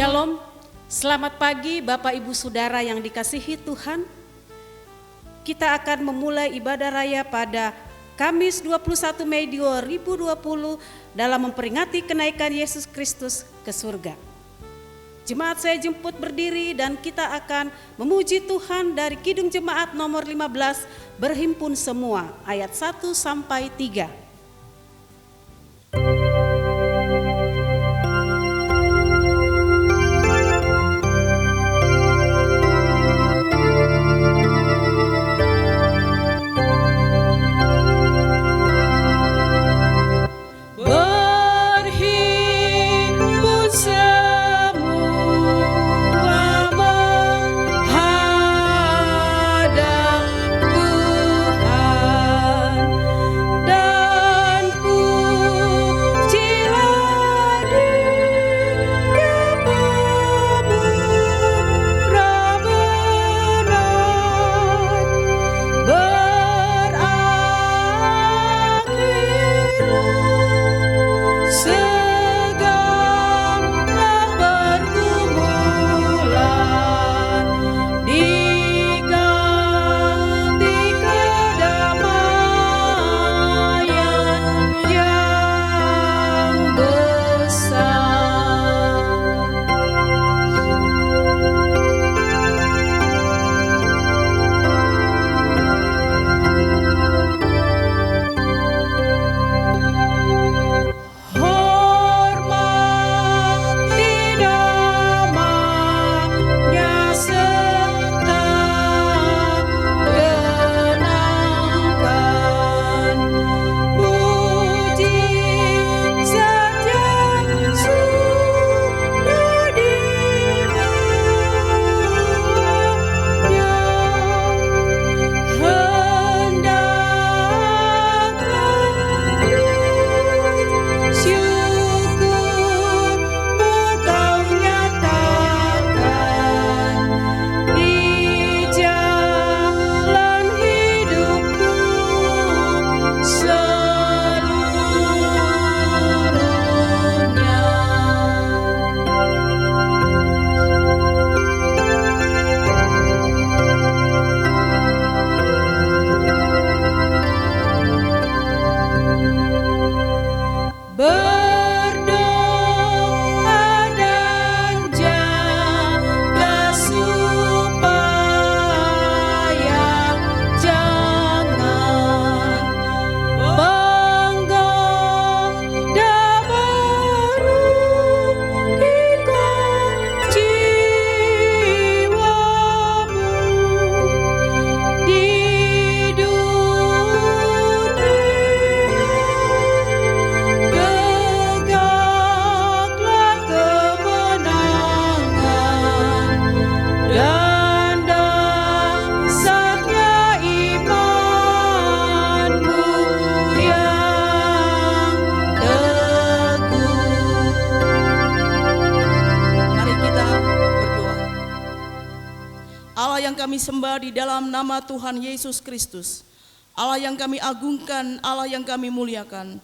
Shalom, selamat pagi Bapak Ibu Saudara yang dikasihi Tuhan. Kita akan memulai ibadah raya pada Kamis 21 Mei 2020 dalam memperingati kenaikan Yesus Kristus ke surga. Jemaat saya jemput berdiri dan kita akan memuji Tuhan dari Kidung Jemaat nomor 15, berhimpun semua, ayat 1 sampai 3. Kami sembah di dalam nama Tuhan Yesus Kristus, Allah yang kami agungkan, Allah yang kami muliakan,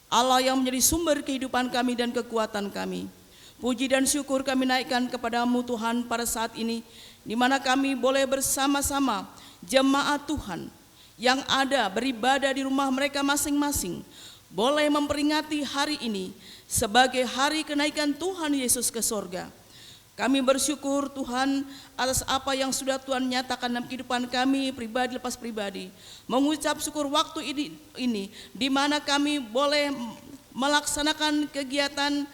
Allah yang menjadi sumber kehidupan kami dan kekuatan kami. Puji dan syukur kami naikkan kepadamu Tuhan pada saat ini, di mana kami boleh bersama-sama jemaat Tuhan yang ada beribadah di rumah mereka masing-masing, boleh memperingati hari ini sebagai hari kenaikan Tuhan Yesus ke surga. Kami bersyukur Tuhan atas apa yang sudah Tuhan nyatakan dalam kehidupan kami pribadi lepas pribadi. Mengucap syukur waktu ini di mana kami boleh melaksanakan kegiatan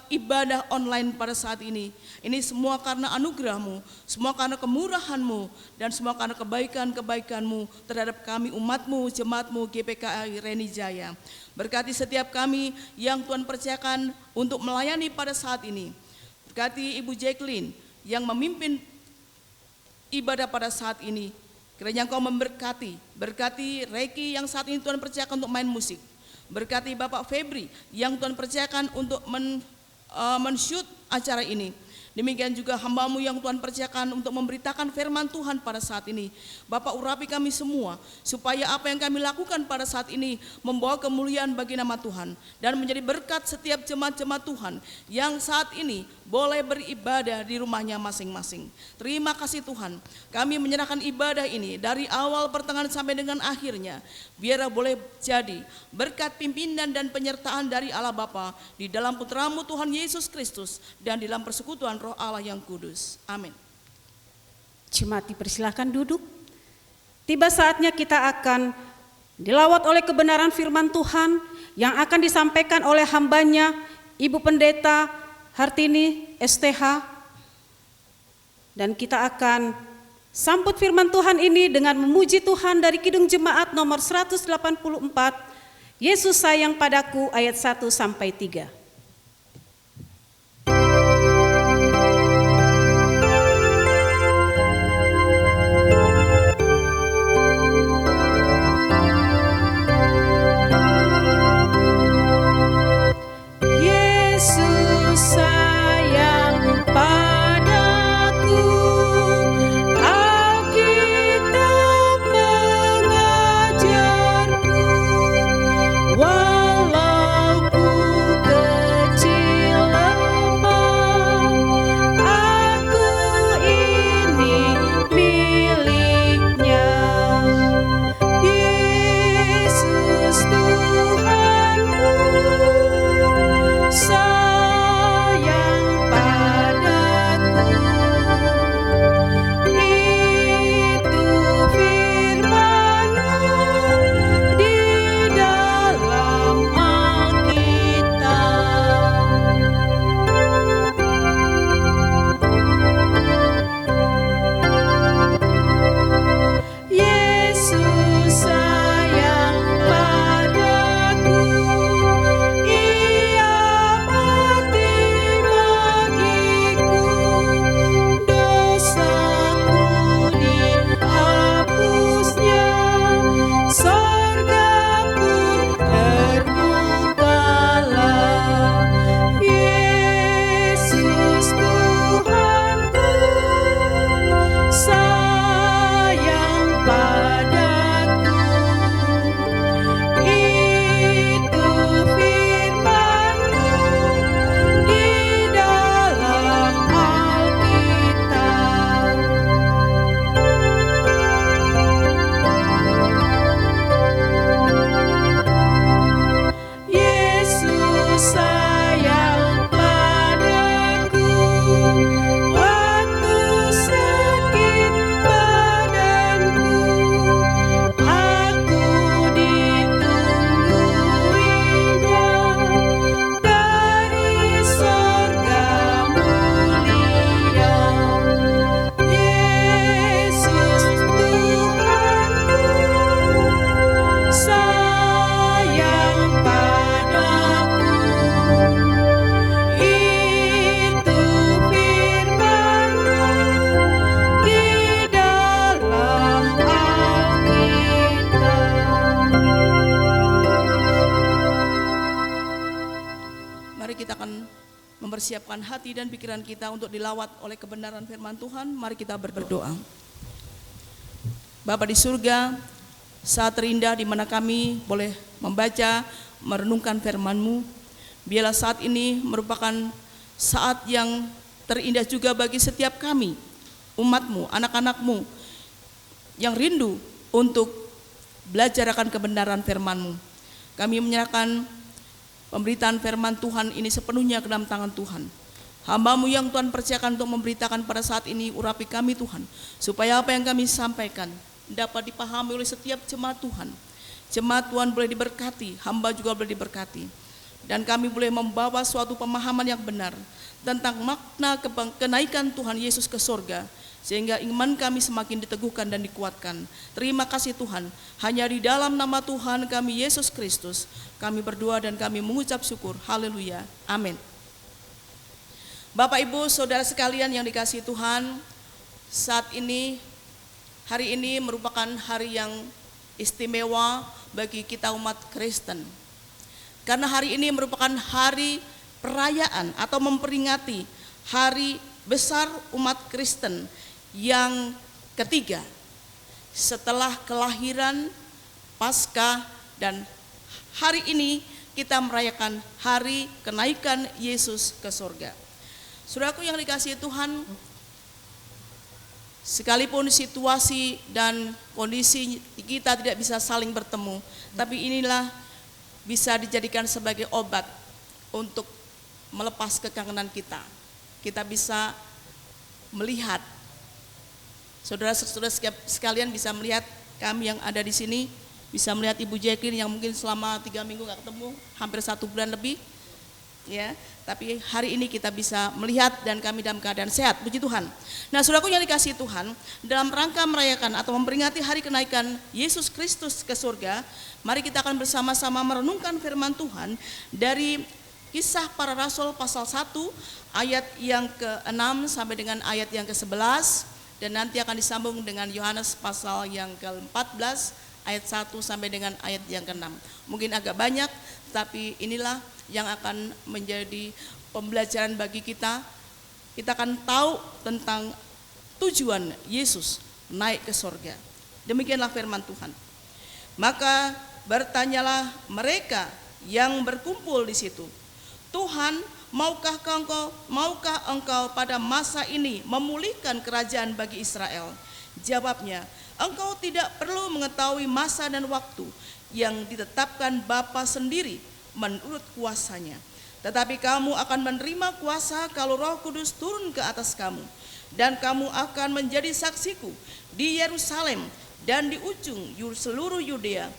ibadah online pada saat ini. Ini semua karena anugerah-Mu, semua karena kemurahan-Mu, dan semua karena kebaikan-kebaikan-Mu terhadap kami umat-Mu, jemaat-Mu GPKI Reni Jaya. Berkati setiap kami yang Tuhan percayakan untuk melayani pada saat ini. Berkati Ibu Jacqueline yang memimpin ibadah pada saat ini. Kiranya Engkau memberkati, berkati Reiki yang saat ini Tuhan percayakan untuk main musik. Berkati Bapak Febri yang Tuhan percayakan untuk men-shoot acara ini. Demikian juga hamba-Mu yang Tuhan percayakan untuk memberitakan firman Tuhan pada saat ini. Bapak urapi kami semua, supaya apa yang kami lakukan pada saat ini membawa kemuliaan bagi nama Tuhan. Dan menjadi berkat setiap jemaat-jemaat Tuhan yang saat ini boleh beribadah di rumahnya masing-masing. Terima kasih Tuhan, kami menyerahkan ibadah ini dari awal pertengahan sampai dengan akhirnya. Biar boleh jadi berkat pimpinan dan penyertaan dari Allah Bapa di dalam Putramu Tuhan Yesus Kristus dan di dalam persekutuan Roh Allah yang kudus. Amin. Jemaat dipersilahkan duduk. Tiba saatnya kita akan dilawat oleh kebenaran firman Tuhan yang akan disampaikan oleh hambanya Ibu Pendeta Hartini STH, dan kita akan sambut firman Tuhan ini dengan memuji Tuhan dari Kidung Jemaat nomor 184, Yesus sayang padaku, ayat 1 sampai 3. mempersiapkan hati dan pikiran kita untuk dilawat oleh kebenaran firman Tuhan. Mari kita berdoa. Bapa di surga, saat terindah di mana kami boleh membaca, merenungkan firman-Mu, biarlah saat ini merupakan saat yang terindah juga bagi setiap kami, umat-Mu, anak-anak-Mu yang rindu untuk belajar akan kebenaran firman-Mu. Kami menyerahkan pemberitaan firman Tuhan ini sepenuhnya ke dalam tangan Tuhan. Hamba-Mu yang Tuhan percayakan untuk memberitakan pada saat ini, urapi kami Tuhan, supaya apa yang kami sampaikan dapat dipahami oleh setiap jemaat Tuhan. Jemaat Tuhan boleh diberkati, hamba juga boleh diberkati. Dan kami boleh membawa suatu pemahaman yang benar tentang makna kenaikan Tuhan Yesus ke surga, sehingga iman kami semakin diteguhkan dan dikuatkan. Terima kasih Tuhan, hanya di dalam nama Tuhan kami Yesus Kristus kami berdoa dan kami mengucap syukur. Haleluya, amin. Bapak Ibu Saudara sekalian yang dikasihi Tuhan, saat ini, hari ini merupakan hari yang istimewa bagi kita umat Kristen. Karena hari ini merupakan hari perayaan atau memperingati hari besar umat Kristen yang ketiga setelah kelahiran, Paskah, dan hari ini kita merayakan hari kenaikan Yesus ke surga. Saudaraku yang dikasihi Tuhan, sekalipun situasi dan kondisi kita tidak bisa saling bertemu, tapi inilah bisa dijadikan sebagai obat untuk melepas kekangenan kita. Kita bisa melihat, saudara-saudara sekalian bisa melihat kami yang ada di sini, bisa melihat Ibu Jacqueline yang mungkin selama 3 minggu gak ketemu, hampir 1 bulan lebih, ya. Tapi hari ini kita bisa melihat dan kami dalam keadaan sehat, puji Tuhan. Nah, saudaraku yang dikasihi Tuhan, dalam rangka merayakan atau memperingati hari kenaikan Yesus Kristus ke surga, mari kita akan bersama-sama merenungkan firman Tuhan dari Kisah Para Rasul pasal 1 ayat yang ke-6 sampai dengan ayat yang ke-11, dan nanti akan disambung dengan Yohanes pasal yang ke-14 ayat 1 sampai dengan ayat yang ke-6. Mungkin agak banyak, tapi inilah yang akan menjadi pembelajaran bagi kita. Kita akan tahu tentang tujuan Yesus naik ke surga. Demikianlah firman Tuhan. Maka bertanyalah mereka yang berkumpul di situ, Tuhan, maukah engkau pada masa ini memulihkan kerajaan bagi Israel? Jawabnya, engkau tidak perlu mengetahui masa dan waktu yang ditetapkan Bapa sendiri menurut kuasanya. Tetapi kamu akan menerima kuasa kalau Roh Kudus turun ke atas kamu. Dan kamu akan menjadi saksiku di Yerusalem dan di ujung seluruh Yudea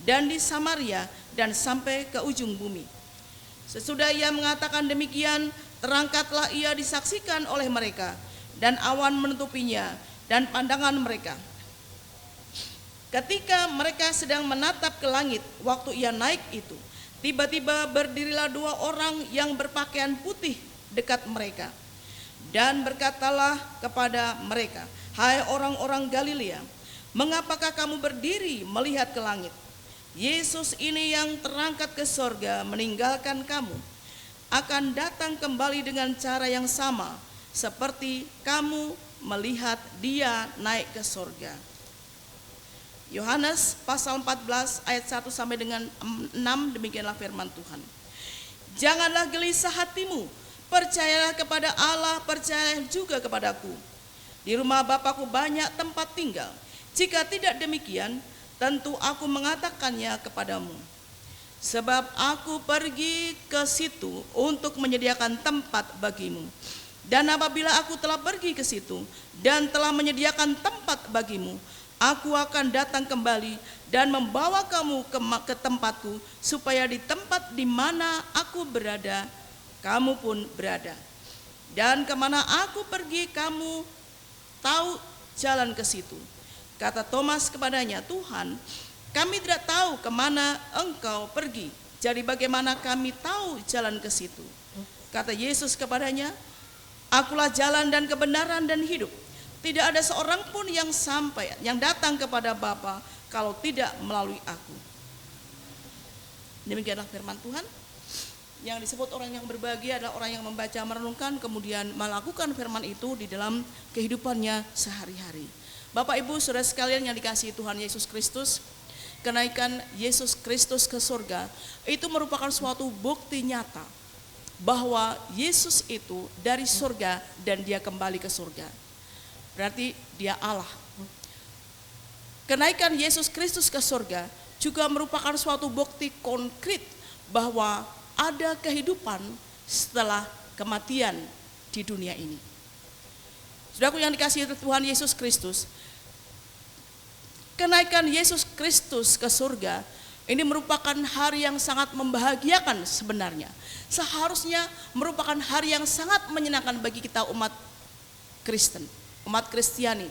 dan di Samaria dan sampai ke ujung bumi. Sesudah ia mengatakan demikian, terangkatlah ia disaksikan oleh mereka, dan awan menutupinya dan pandangan mereka. Ketika mereka sedang menatap ke langit waktu ia naik itu, tiba-tiba berdirilah 2 orang yang berpakaian putih dekat mereka, dan berkatalah kepada mereka, hai orang-orang Galilea, mengapakah kamu berdiri melihat ke langit? Yesus ini yang terangkat ke sorga meninggalkan kamu, akan datang kembali dengan cara yang sama seperti kamu melihat dia naik ke sorga. Yohanes pasal 14 ayat 1 sampai dengan 6, demikianlah firman Tuhan. Janganlah gelisah hatimu, percayalah kepada Allah, percayalah juga kepadaku. Di rumah Bapakku banyak tempat tinggal. Jika tidak demikian, tentu aku mengatakannya kepadamu. Sebab aku pergi ke situ untuk menyediakan tempat bagimu. Dan apabila aku telah pergi ke situ dan telah menyediakan tempat bagimu, aku akan datang kembali dan membawa kamu ke tempatku, supaya di tempat di mana aku berada, kamu pun berada. Dan kemana aku pergi, kamu tahu jalan ke situ. Kata Thomas kepadanya, Tuhan, kami tidak tahu kemana engkau pergi, jadi bagaimana kami tahu jalan ke situ? Kata Yesus kepadanya, akulah jalan dan kebenaran dan hidup. Tidak ada seorang pun yang datang kepada Bapa kalau tidak melalui aku. Demikianlah firman Tuhan. Yang disebut orang yang berbahagia adalah orang yang membaca, merenungkan, kemudian melakukan firman itu di dalam kehidupannya sehari-hari. Bapak Ibu Saudara sekalian yang dikasihi Tuhan Yesus Kristus, kenaikan Yesus Kristus ke surga itu merupakan suatu bukti nyata bahwa Yesus itu dari surga dan dia kembali ke surga. Berarti dia Allah. Kenaikan Yesus Kristus ke surga juga merupakan suatu bukti konkret bahwa ada kehidupan setelah kematian di dunia ini. Saudaraku yang dikasihi Tuhan Yesus Kristus, kenaikan Yesus Kristus ke surga ini merupakan hari yang sangat membahagiakan sebenarnya. Seharusnya merupakan hari yang sangat menyenangkan bagi kita umat Kristen, umat Kristiani.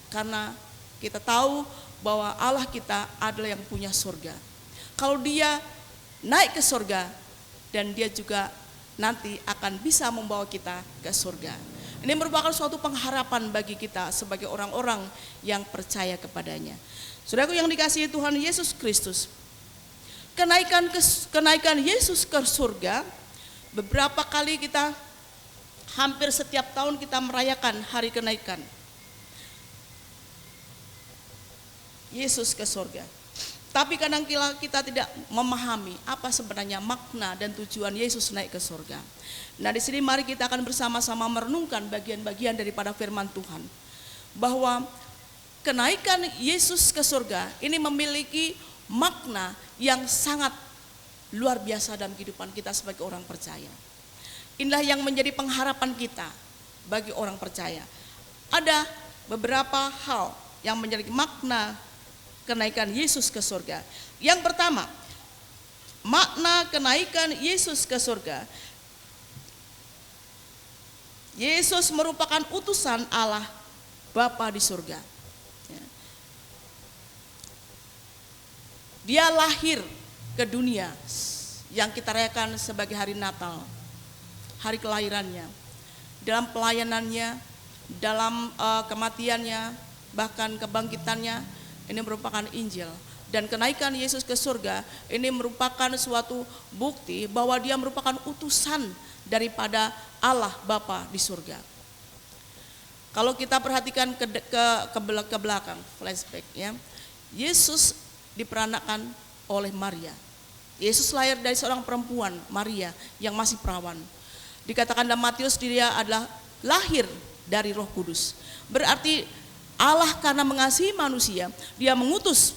Karena kita tahu bahwa Allah kita adalah yang punya surga. Kalau dia naik ke surga, dan dia juga nanti akan bisa membawa kita ke surga. Ini merupakan suatu pengharapan bagi kita sebagai orang-orang yang percaya kepadanya. Saudaraku yang dikasihi Tuhan Yesus Kristus, kenaikan Yesus ke surga, beberapa kali kita, hampir setiap tahun kita merayakan hari kenaikan Yesus ke surga. Tapi kadang kita tidak memahami apa sebenarnya makna dan tujuan Yesus naik ke surga. Nah, di sini mari kita akan bersama-sama merenungkan bagian-bagian daripada firman Tuhan. Bahwa kenaikan Yesus ke surga ini memiliki makna yang sangat luar biasa dalam kehidupan kita sebagai orang percaya. Inilah yang menjadi pengharapan kita bagi orang percaya. Ada beberapa hal yang menjadi makna kenaikan Yesus ke surga. Yang pertama, makna kenaikan Yesus ke surga. Yesus merupakan utusan Allah Bapa di surga. Dia lahir ke dunia yang kita rayakan sebagai hari Natal, hari kelahirannya. Dalam pelayanannya, dalam kematiannya, bahkan kebangkitannya, ini merupakan Injil. Dan kenaikan Yesus ke surga ini merupakan suatu bukti bahwa dia merupakan utusan daripada Allah Bapa di surga. Kalau kita perhatikan ke belakang, flashback ya, Yesus diperanakan oleh Maria. Yesus lahir dari seorang perempuan, Maria, yang masih perawan. Dikatakan dalam Matius dia adalah lahir dari Roh Kudus. Berarti Allah karena mengasihi manusia, dia mengutus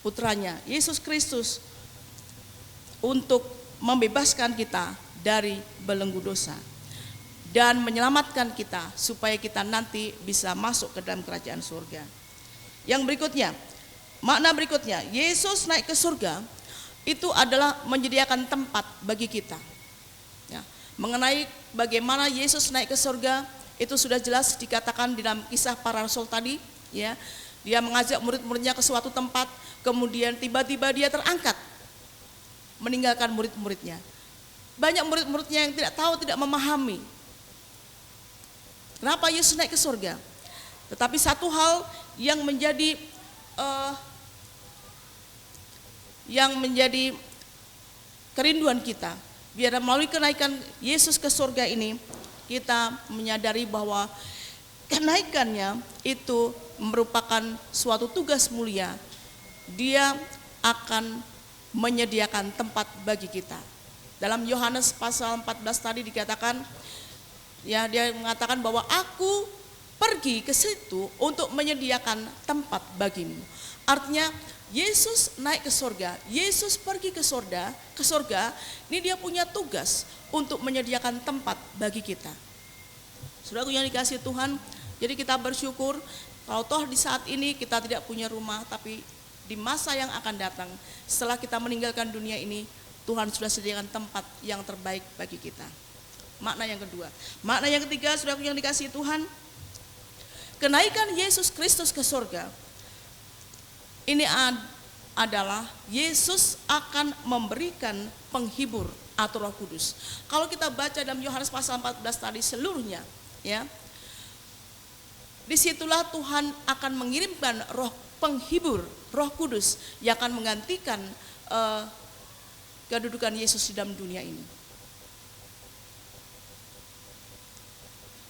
putranya, Yesus Kristus, untuk membebaskan kita dari belenggu dosa dan menyelamatkan kita supaya kita nanti bisa masuk ke dalam kerajaan surga. Yang berikutnya, makna berikutnya, Yesus naik ke surga itu adalah menyediakan tempat bagi kita. Ya, mengenai bagaimana Yesus naik ke surga, itu sudah jelas dikatakan di dalam kisah para rasul tadi, ya. Dia mengajak murid-muridnya ke suatu tempat, kemudian tiba-tiba dia terangkat meninggalkan murid-muridnya. Banyak murid-muridnya yang tidak tahu, tidak memahami kenapa Yesus naik ke surga. Tetapi satu hal yang menjadi kerinduan kita, biar melalui kenaikan Yesus ke surga ini, kita menyadari bahwa kenaikannya itu merupakan suatu tugas mulia. Dia akan menyediakan tempat bagi kita. Dalam Yohanes pasal 14 tadi dikatakan, ya, dia mengatakan bahwa aku pergi ke situ untuk menyediakan tempat bagimu. Artinya Yesus naik ke surga, Yesus pergi ke surga, ini dia punya tugas untuk menyediakan tempat bagi kita. Saudaraku yang dikasihi Tuhan, jadi kita bersyukur kalau toh di saat ini kita tidak punya rumah, tapi di masa yang akan datang setelah kita meninggalkan dunia ini, Tuhan sudah sediakan tempat yang terbaik bagi kita. Makna yang kedua. Makna yang ketiga, saudaraku yang dikasihi Tuhan, kenaikan Yesus Kristus ke surga ini adalah Yesus akan memberikan penghibur atau Roh Kudus. Kalau kita baca dalam Yohanes pasal 14 tadi seluruhnya, ya, disitulah Tuhan akan mengirimkan Roh penghibur, Roh Kudus yang akan menggantikan kedudukan Yesus di dalam dunia ini.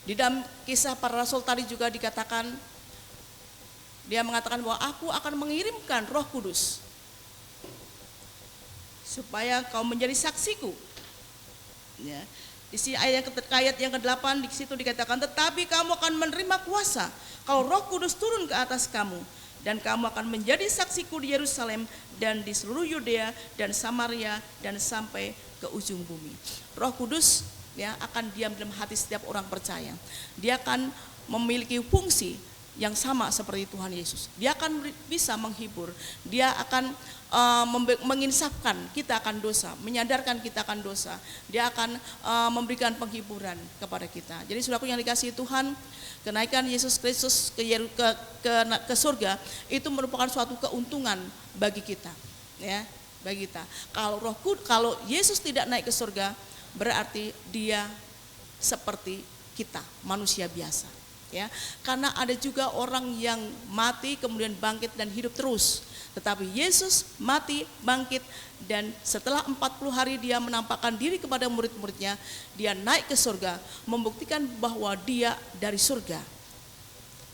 Di dalam kisah para rasul tadi juga dikatakan, dia mengatakan bahwa aku akan mengirimkan Roh Kudus supaya kau menjadi saksiku. Ya. Di sini ayat yang ke-8 di situ dikatakan, tetapi kamu akan menerima kuasa kalau Roh Kudus turun ke atas kamu, dan kamu akan menjadi saksiku di Yerusalem dan di seluruh Yudea dan Samaria dan sampai ke ujung bumi. Roh Kudus, ya, akan diam dalam hati setiap orang percaya. Dia akan memiliki fungsi yang sama seperti Tuhan Yesus. Dia akan bisa menghibur, dia akan menginsafkan kita akan dosa, menyadarkan kita akan dosa. Dia akan memberikan penghiburan kepada kita. Jadi saudaraku yang dikasihi Tuhan, kenaikan Yesus Kristus ke surga itu merupakan suatu keuntungan bagi kita, ya, bagi kita. Kalau Yesus tidak naik ke surga, berarti dia seperti kita, manusia biasa. Ya, karena ada juga orang yang mati kemudian bangkit dan hidup terus. Tetapi Yesus mati, bangkit, dan setelah 40 hari dia menampakkan diri kepada murid-muridnya, dia naik ke surga, membuktikan bahwa dia dari surga.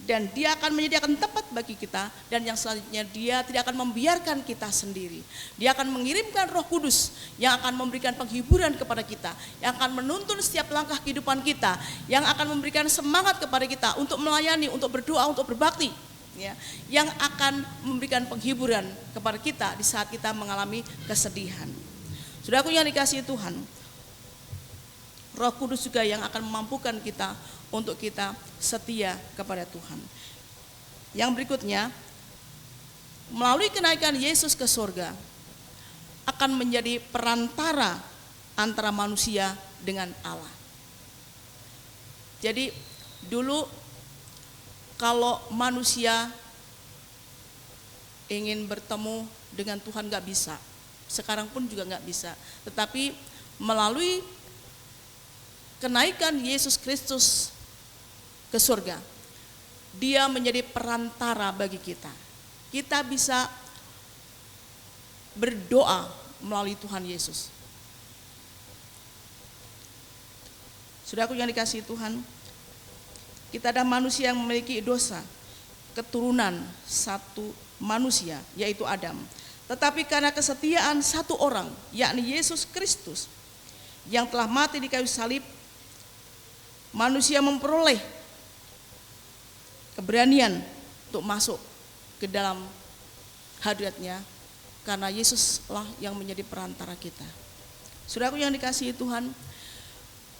dan dia akan menyediakan tempat bagi kita, dan yang selanjutnya dia tidak akan membiarkan kita sendiri. Dia akan mengirimkan Roh Kudus yang akan memberikan penghiburan kepada kita, yang akan menuntun setiap langkah kehidupan kita, yang akan memberikan semangat kepada kita untuk melayani, untuk berdoa, untuk berbakti, ya, yang akan memberikan penghiburan kepada kita di saat kita mengalami kesedihan. Saudaraku yang dikasihi Tuhan, Roh Kudus juga yang akan memampukan kita untuk kita setia kepada Tuhan. Yang berikutnya, melalui kenaikan Yesus ke surga akan menjadi perantara antara manusia dengan Allah. Jadi dulu kalau manusia ingin bertemu dengan Tuhan gak bisa, sekarang pun juga gak bisa. Tetapi melalui kenaikan Yesus Kristus ke surga, dia menjadi perantara bagi kita. Kita bisa berdoa melalui Tuhan Yesus. Saudaraku yang dikasihi Tuhan, kita ada manusia yang memiliki dosa, keturunan satu manusia, yaitu Adam. Tetapi karena kesetiaan satu orang, yakni Yesus Kristus, yang telah mati di kayu salib, manusia memperoleh keberanian untuk masuk ke dalam hadirat-Nya, karena Yesuslah yang menjadi perantara kita. Saudaraku yang dikasihi Tuhan,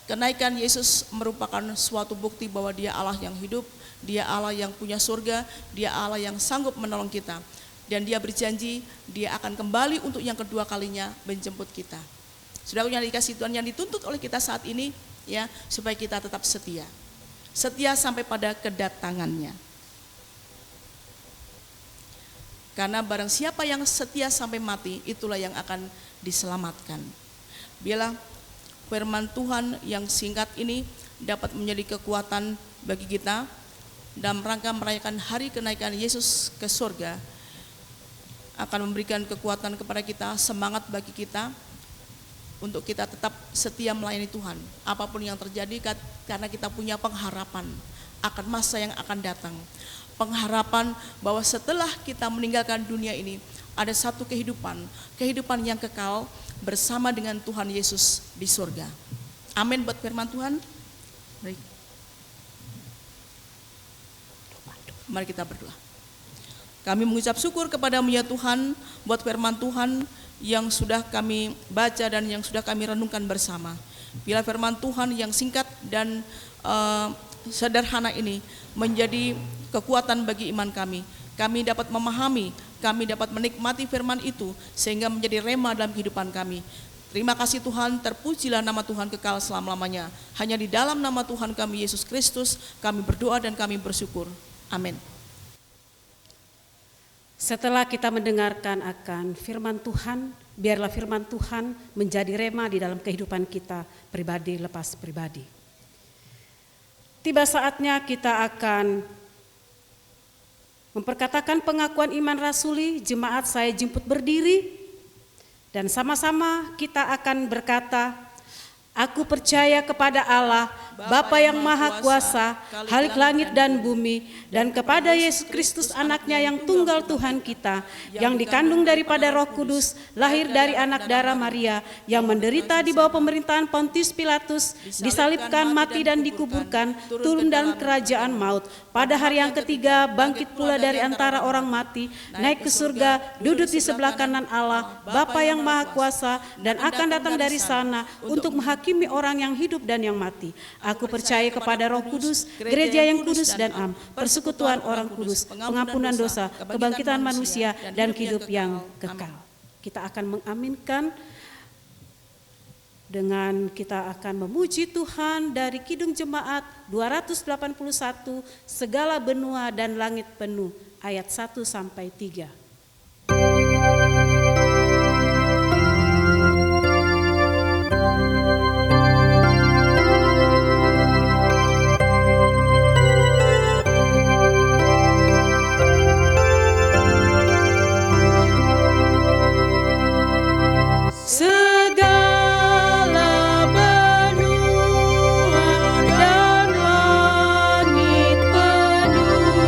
kenaikan Yesus merupakan suatu bukti bahwa Dia Allah yang hidup, Dia Allah yang punya surga, Dia Allah yang sanggup menolong kita, dan Dia berjanji Dia akan kembali untuk yang kedua kalinya menjemput kita. Saudaraku yang dikasihi Tuhan, yang dituntut oleh kita saat ini, ya, supaya kita tetap setia. Setia sampai pada kedatangannya. Karena barang siapa yang setia sampai mati, itulah yang akan diselamatkan. Biarlah firman Tuhan yang singkat ini dapat menjadi kekuatan bagi kita dalam rangka merayakan hari kenaikan Yesus ke surga, akan memberikan kekuatan kepada kita, semangat bagi kita untuk kita tetap setia melayani Tuhan. Apapun yang terjadi, karena kita punya pengharapan akan masa yang akan datang. Pengharapan bahwa setelah kita meninggalkan dunia ini, ada satu kehidupan yang kekal bersama dengan Tuhan Yesus di surga. Amin buat firman Tuhan. Baik. Mari kita berdoa. Kami mengucap syukur kepadamu ya Tuhan, buat firman Tuhan yang sudah kami baca dan yang sudah kami renungkan bersama. Bila firman Tuhan yang singkat dan sederhana ini menjadi kekuatan bagi iman kami. Kami dapat memahami, kami dapat menikmati firman itu sehingga menjadi rema dalam kehidupan kami. Terima kasih Tuhan, terpujilah nama Tuhan kekal selama-lamanya. Hanya di dalam nama Tuhan kami Yesus Kristus kami berdoa dan kami bersyukur. Amin. Setelah kita mendengarkan akan firman Tuhan, biarlah firman Tuhan menjadi rema di dalam kehidupan kita pribadi lepas pribadi. Tiba saatnya kita akan memperkatakan pengakuan iman rasuli, jemaat saya jemput berdiri, dan sama-sama kita akan berkata, aku percaya kepada Allah, Bapa yang Maha Kuasa, Khalik langit dan bumi, dan kepada Yesus Kristus anaknya yang tunggal Tuhan kita, yang dikandung daripada Roh Kudus, lahir dari anak darah Maria, yang menderita di bawah pemerintahan Pontius Pilatus, disalibkan, mati dan dikuburkan, turun dalam kerajaan maut. Pada hari yang ketiga bangkit pula dari antara orang mati, naik ke surga, duduk di sebelah kanan Allah, Bapa yang Maha Kuasa, dan akan datang dari sana untuk menghakimi orang yang hidup dan yang mati. Aku percaya kepada Roh Kudus, gereja yang kudus dan am, persekutuan orang kudus, pengampunan dosa, kebangkitan manusia, dan hidup yang kekal. Kita akan mengaminkan dengan kita akan memuji Tuhan dari Kidung Jemaat 281, segala benua dan langit penuh, ayat 1-3. Langit penuh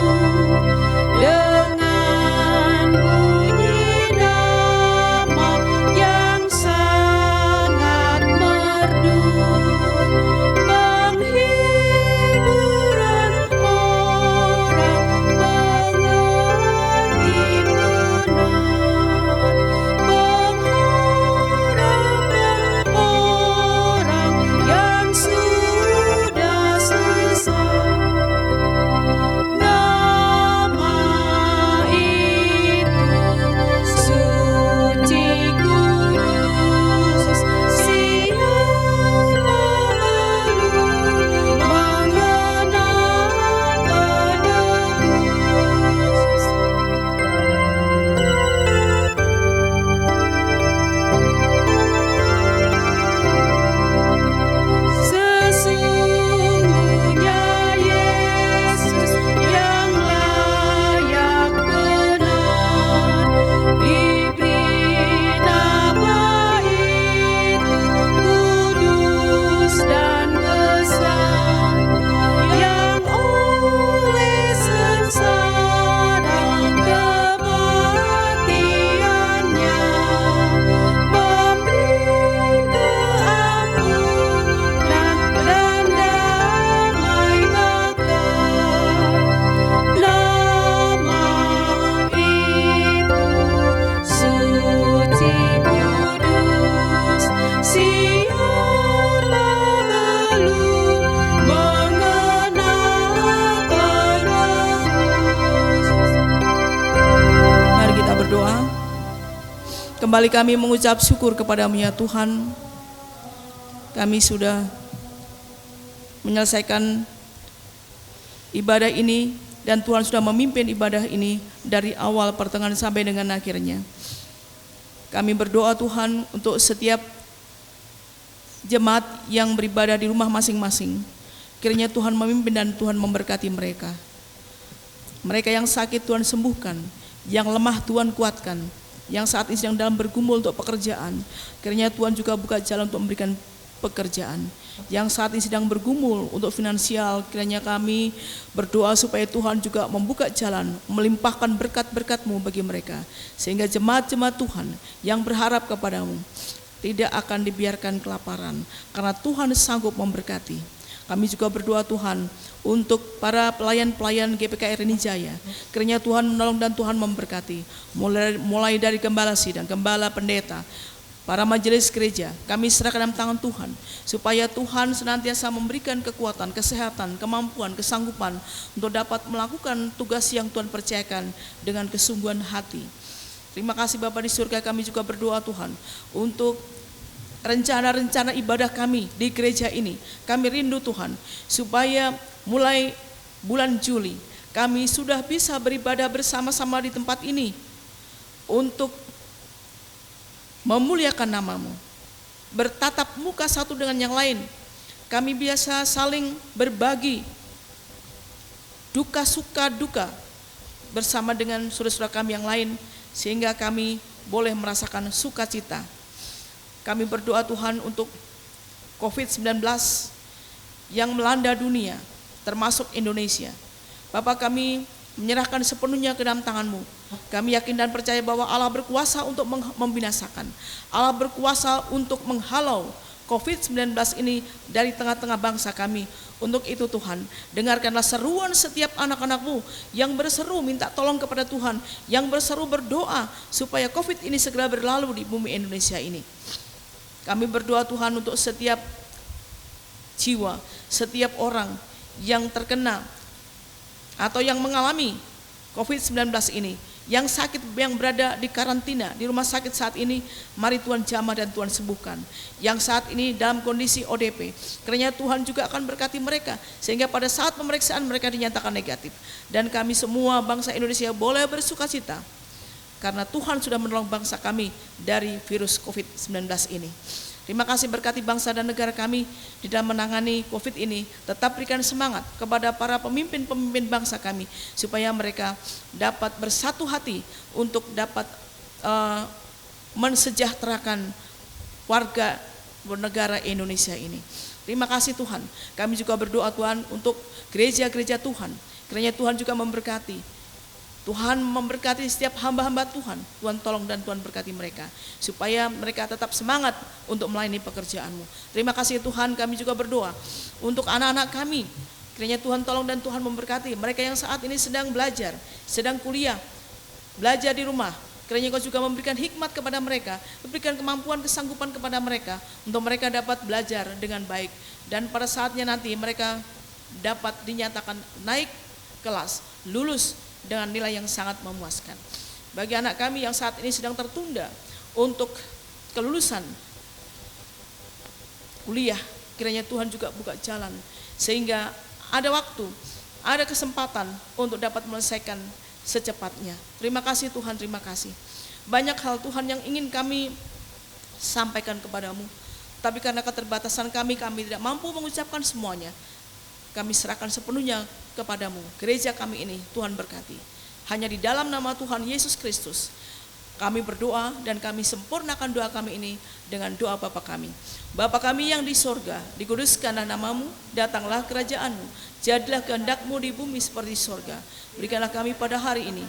Kembali kami mengucap syukur kepada-Mu ya Tuhan. Kami sudah menyelesaikan ibadah ini dan Tuhan sudah memimpin ibadah ini dari awal pertengahan sampai dengan akhirnya. Kami berdoa Tuhan untuk setiap jemaat yang beribadah di rumah masing-masing. Kiranya Tuhan memimpin dan Tuhan memberkati mereka. Mereka yang sakit Tuhan sembuhkan, yang lemah Tuhan kuatkan, yang saat ini sedang dalam bergumul untuk pekerjaan, kiranya Tuhan juga buka jalan untuk memberikan pekerjaan. Yang saat ini sedang bergumul untuk finansial, kiranya kami berdoa supaya Tuhan juga membuka jalan, melimpahkan berkat-berkat-Mu bagi mereka, sehingga jemaat-jemaat Tuhan yang berharap kepada-Mu tidak akan dibiarkan kelaparan, karena Tuhan sanggup memberkati. Kami juga berdoa Tuhan untuk para pelayan-pelayan GPK RNI Jaya, kiranya Tuhan menolong dan Tuhan memberkati, mulai dari gembala sidang, gembala pendeta, para majelis gereja. Kami serahkan dalam tangan Tuhan, supaya Tuhan senantiasa memberikan kekuatan, kesehatan, kemampuan, kesanggupan untuk dapat melakukan tugas yang Tuhan percayakan dengan kesungguhan hati. Terima kasih Bapa di surga. Kami juga berdoa Tuhan untuk rencana-rencana ibadah kami di gereja ini. Kami rindu Tuhan supaya mulai bulan Juli kami sudah bisa beribadah bersama-sama di tempat ini untuk memuliakan nama-Mu, bertatap muka satu dengan yang lain. Kami biasa saling berbagi duka suka duka bersama dengan saudara-saudara kami yang lain, sehingga kami boleh merasakan sukacita. Kami berdoa Tuhan untuk COVID-19 yang melanda dunia, termasuk Indonesia. Bapak, kami menyerahkan sepenuhnya ke dalam tangan-Mu. Kami yakin dan percaya bahwa Allah berkuasa untuk membinasakan. Allah berkuasa untuk menghalau COVID-19 ini dari tengah-tengah bangsa kami. Untuk itu Tuhan, dengarkanlah seruan setiap anak-anak-Mu yang berseru minta tolong kepada Tuhan, yang berseru berdoa supaya COVID ini segera berlalu di bumi Indonesia ini. Kami berdoa Tuhan untuk setiap jiwa, setiap orang yang terkena atau yang mengalami COVID-19 ini, yang sakit, yang berada di karantina, di rumah sakit saat ini, mari Tuhan jamah dan Tuhan sembuhkan. Yang saat ini dalam kondisi ODP, kiranya Tuhan juga akan berkati mereka, sehingga pada saat pemeriksaan mereka dinyatakan negatif. Dan kami semua bangsa Indonesia boleh bersukacita, karena Tuhan sudah menolong bangsa kami dari virus COVID-19 ini. Terima kasih, berkati bangsa dan negara kami di dalam menangani COVID ini. Tetap berikan semangat kepada para pemimpin-pemimpin bangsa kami, supaya mereka dapat bersatu hati untuk dapat mensejahterakan warga negara Indonesia ini. Terima kasih Tuhan. Kami juga berdoa Tuhan untuk gereja-gereja Tuhan. Kiranya Tuhan juga memberkati. Tuhan memberkati setiap hamba-hamba Tuhan. Tuhan tolong dan Tuhan berkati mereka, supaya mereka tetap semangat untuk melayani pekerjaan-Mu. Terima kasih Tuhan. Kami juga berdoa untuk anak-anak kami. Kiranya Tuhan tolong dan Tuhan memberkati mereka yang saat ini sedang belajar, sedang kuliah, belajar di rumah. Kiranya Kau juga memberikan hikmat kepada mereka, memberikan kemampuan, kesanggupan kepada mereka, untuk mereka dapat belajar dengan baik. Dan pada saatnya nanti mereka dapat dinyatakan naik kelas, lulus dengan nilai yang sangat memuaskan. Bagi anak kami yang saat ini sedang tertunda untuk kelulusan kuliah, kiranya Tuhan juga buka jalan, sehingga ada waktu, ada kesempatan untuk dapat menyelesaikan secepatnya. Terima kasih Tuhan, terima kasih. Banyak hal Tuhan yang ingin kami sampaikan kepadamu, tapi karena keterbatasan kami tidak mampu mengucapkan semuanya. Kami serahkan sepenuhnya kepadamu. Gereja kami ini Tuhan berkati. Hanya di dalam nama Tuhan Yesus Kristus kami berdoa, dan kami sempurnakan doa kami ini dengan doa Bapa kami. Bapa kami yang di sorga, dikuduskanlah namamu, datanglah kerajaan-Mu, jadilah kehendak-Mu di bumi seperti sorga. Berikanlah kami pada hari ini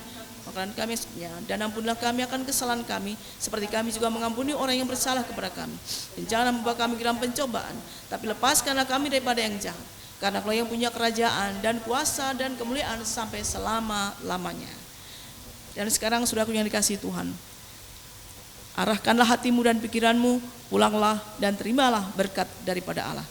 makanan kami esoknya, dan ampunilah kami akan kesalahan kami, seperti kami juga mengampuni orang yang bersalah kepada kami. Dan jangan membawa kami ke dalam pencobaan, tapi lepaskanlah kami daripada yang jahat. Karena Kau yang punya kerajaan dan kuasa dan kemuliaan sampai selama-lamanya. Dan sekarang saudaraku yang dikasihi Tuhan, arahkanlah hatimu dan pikiranmu, pulanglah dan terimalah berkat daripada Allah.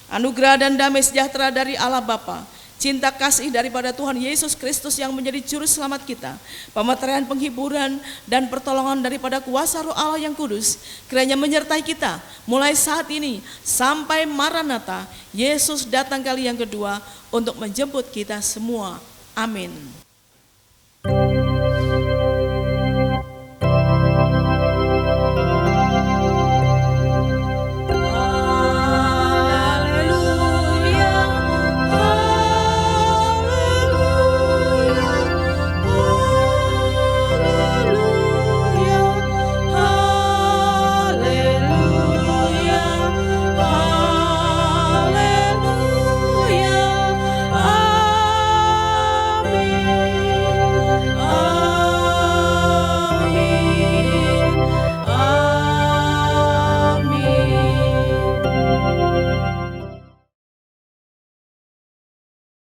Anugerah dan damai sejahtera dari Allah Bapa, cinta kasih daripada Tuhan Yesus Kristus yang menjadi juru selamat kita, pemeteraian penghiburan dan pertolongan daripada kuasa Roh Allah yang kudus, kiranya menyertai kita mulai saat ini sampai Maranatha, Yesus datang kali yang kedua untuk menjemput kita semua. Amin.